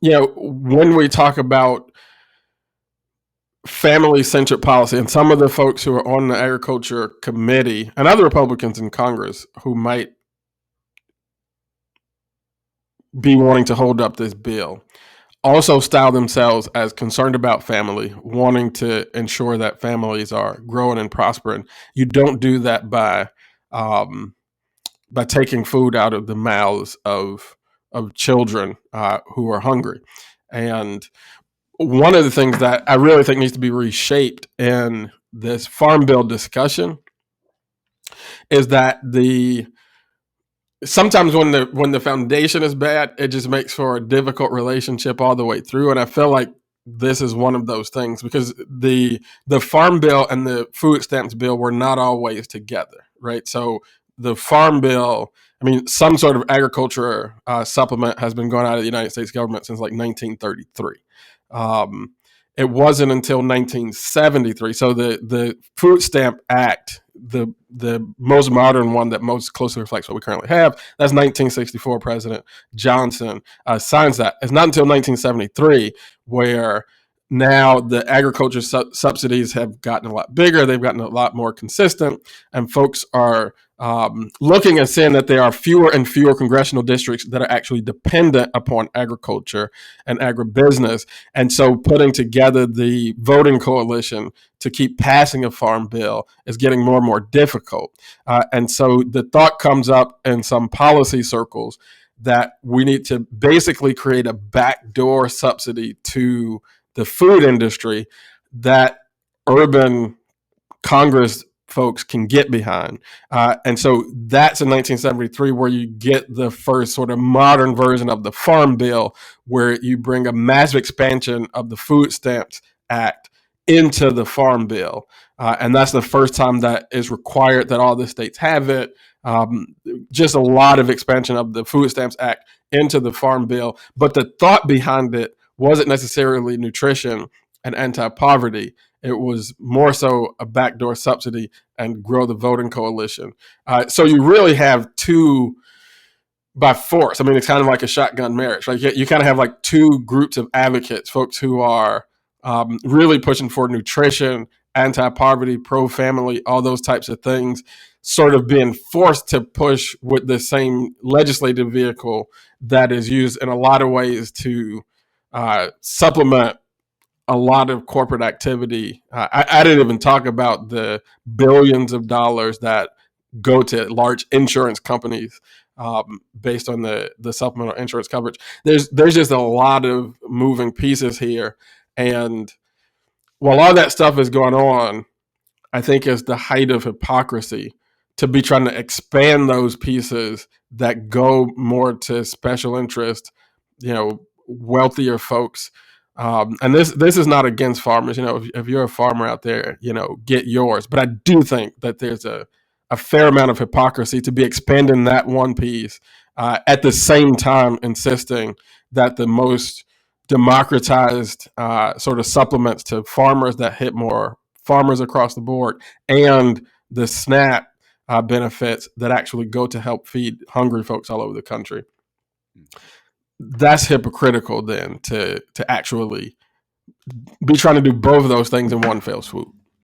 when we talk about family-centered policy, and some of the folks who are on the agriculture committee and other Republicans in Congress who might be wanting to hold up this bill also style themselves as concerned about family, wanting to ensure that families are growing and prospering. You don't do that by taking food out of the mouths of children who are hungry. And one of the things that I really think needs to be reshaped in this farm bill discussion is that the sometimes when the foundation is bad, it just makes for a difficult relationship all the way through. And I feel like this is one of those things because the farm bill and the food stamps bill were not always together, right? So the farm bill, I mean, some sort of agriculture supplement has been going out of the United States government since like 1933. It wasn't until 1973. So the Food Stamp Act, the most modern one that most closely reflects what we currently have, that's 1964. President Johnson signs that. It's not until 1973 where now the agriculture subsidies have gotten a lot bigger. They've gotten a lot more consistent, and folks are looking and seeing that there are fewer and fewer congressional districts that are actually dependent upon agriculture and agribusiness. And so putting together the voting coalition to keep passing a farm bill is getting more and more difficult. And so the thought comes up in some policy circles that we need to basically create a backdoor subsidy to the food industry that urban Congress folks can get behind. And so that's in 1973 where you get the first sort of modern version of the Farm Bill, where you bring a massive expansion of the Food Stamps Act into the Farm Bill. And that's the first time that is required that all the states have it. Just a lot of expansion of the Food Stamps Act into the Farm Bill. But the thought behind it wasn't necessarily nutrition and anti-poverty. It was more so a backdoor subsidy and grow the voting coalition. So you really have two by force. I mean, it's kind of like a shotgun marriage. Like you kind of have like two groups of advocates, folks who are really pushing for nutrition, anti-poverty, pro-family, all those types of things, sort of being forced to push with the same legislative vehicle that is used in a lot of ways to supplement a lot of corporate activity. I didn't even talk about the billions of dollars that go to large insurance companies based on the supplemental insurance coverage. There's just a lot of moving pieces here. And while all that stuff is going on, I think it's the height of hypocrisy to be trying to expand those pieces that go more to special interest, wealthier folks. And this is not against farmers. If you're a farmer out there, get yours. But I do think that there's a fair amount of hypocrisy to be expanding that one piece at the same time insisting that the most democratized sort of supplements to farmers that hit more farmers across the board and the SNAP benefits that actually go to help feed hungry folks all over the country. That's hypocritical then to actually be trying to do both of those things in one fell swoop.